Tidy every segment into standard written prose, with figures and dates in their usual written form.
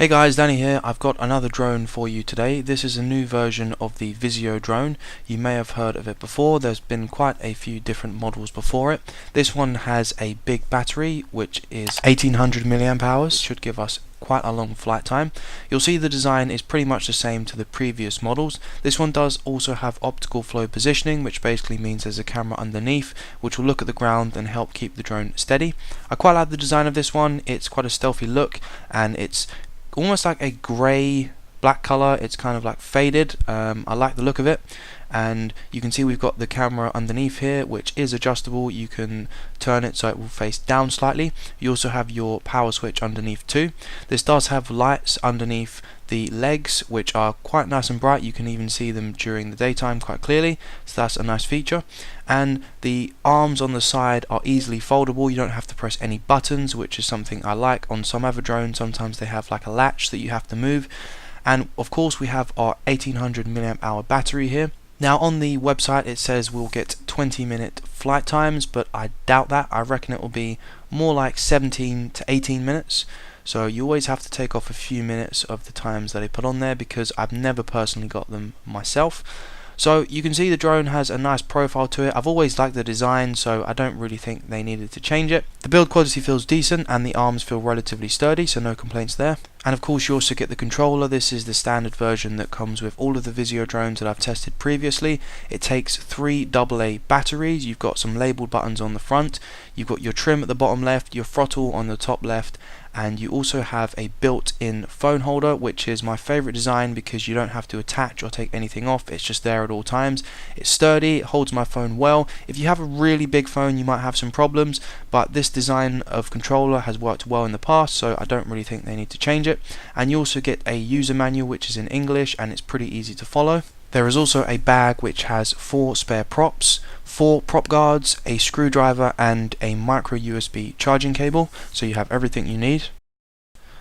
Hey guys, Danny here. I've got another drone for you today. This is a new version of the Visio drone. You may have heard of it before. There's been quite a few different models before it. This one has a big battery which is 1800 milliamp hours. Should give us quite a long flight time. You'll see the design is pretty much the same to the previous models. This one does also have optical flow positioning, which basically means there's a camera underneath which will look at the ground and help keep the drone steady. I quite like the design of this one. It's quite a stealthy look and it's almost like a grey black color. It's kind of like faded. I like the look of it, and you can see we've got the camera underneath here which is adjustable. You can turn it so it will face down slightly. You also have your power switch underneath too. This does have lights underneath the legs which are quite nice and bright. You can even see them during the daytime quite clearly, so that's a nice feature. And the arms on the side are easily foldable. You don't have to press any buttons, which is something I like on some other drones. Sometimes they have like a latch that you have to move. And of course we have our 1800 milliamp hour battery here. Now on the website it says we'll get 20-minute flight times, but I doubt that. I reckon it will be more like 17 to 18 minutes. So you always have to take off a few minutes of the times that they put on there, because I've never personally got them myself. So you can see the drone has a nice profile to it. I've always liked the design, so I don't really think they needed to change it. The build quality feels decent and the arms feel relatively sturdy, so no complaints there. And of course you also get the controller. This is the standard version that comes with all of the Visio drones that I've tested previously. It takes 3 AA batteries. You've got some labeled buttons on the front. You've got your trim at the bottom left, your throttle on the top left, and you also have a built-in phone holder, which is my favorite design because you don't have to attach or take anything off. It's just there at all times. It's sturdy, it holds my phone well. If you have a really big phone you might have some problems, but this design of controller has worked well in the past, so I don't really think they need to change it. And you also get a user manual which is in English and it's pretty easy to follow. There is also a bag which has 4 spare props, 4 prop guards, a screwdriver and a micro USB charging cable, so you have everything you need.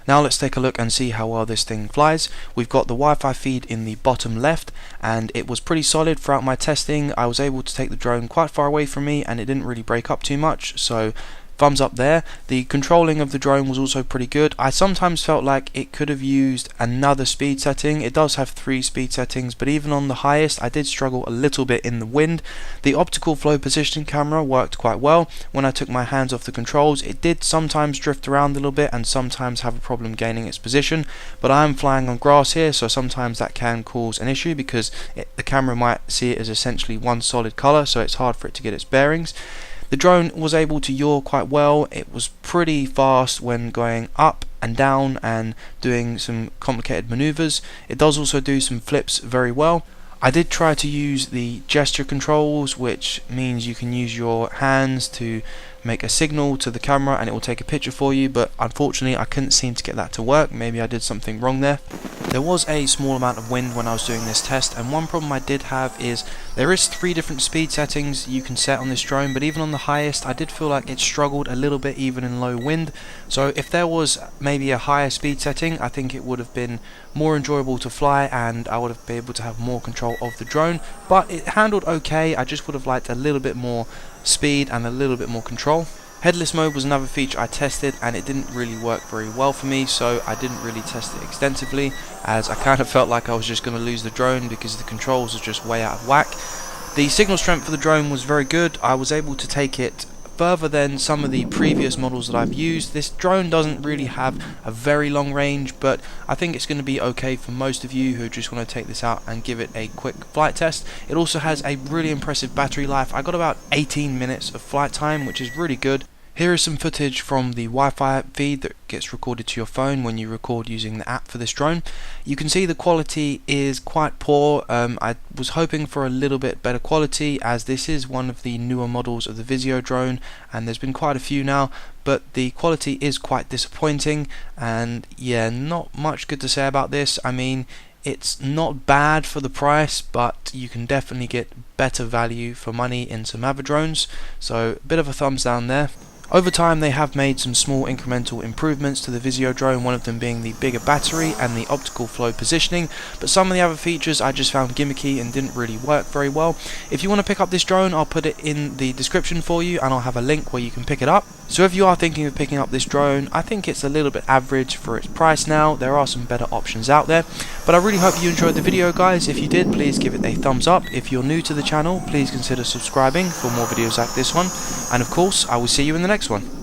Now let's take a look and see how well this thing flies. We've got the Wi-Fi feed in the bottom left and it was pretty solid throughout my testing. I was able to take the drone quite far away from me and it didn't really break up too much, so thumbs up there. The controlling of the drone was also pretty good. I sometimes felt like it could have used another speed setting. It does have 3 speed settings, but even on the highest I did struggle a little bit in the wind. The optical flow positioning camera worked quite well. When I took my hands off the controls it did sometimes drift around a little bit and sometimes have a problem gaining its position, but I am flying on grass here, so sometimes that can cause an issue because the camera might see it as essentially one solid color, so it's hard for it to get its bearings. The drone was able to yaw quite well. It was pretty fast when going up and down and doing some complicated maneuvers. It does also do some flips very well. I did try to use the gesture controls, which means you can use your hands to make a signal to the camera and it will take a picture for you, but unfortunately I couldn't seem to get that to work. Maybe I did something wrong there. There was a small amount of wind when I was doing this test, and one problem I did have is there is 3 different speed settings you can set on this drone, but even on the highest I did feel like it struggled a little bit even in low wind. So if there was maybe a higher speed setting I think it would have been more enjoyable to fly and I would have been able to have more control of the drone, but it handled okay. I just would have liked a little bit more speed and a little bit more control. Headless mode was another feature I tested and it didn't really work very well for me, so I didn't really test it extensively as I kind of felt like I was just going to lose the drone because the controls are just way out of whack. The signal strength for the drone was very good. I was able to take it further than some of the previous models that I've used. This drone doesn't really have a very long range, but I think it's going to be okay for most of you who just want to take this out and give it a quick flight test. It also has a really impressive battery life. I got about 18 minutes of flight time, which is really good. Here is some footage from the Wi-Fi feed that gets recorded to your phone when you record using the app for this drone. You can see the quality is quite poor. I was hoping for a little bit better quality as this is one of the newer models of the Visio drone and there's been quite a few now, but the quality is quite disappointing and yeah, not much good to say about this. I mean, it's not bad for the price, but you can definitely get better value for money in some other drones, so a bit of a thumbs down there. Over time they have made some small incremental improvements to the Visio drone, one of them being the bigger battery and the optical flow positioning, but some of the other features I just found gimmicky and didn't really work very well. If you want to pick up this drone, I'll put it in the description for you, and I'll have a link where you can pick it up. So if you are thinking of picking up this drone, I think it's a little bit average for its price now. There are some better options out there, but I really hope you enjoyed the video, guys. If you did, please give it a thumbs up. If you're new to the channel, please consider subscribing for more videos like this one, and of course I will see you in the next one.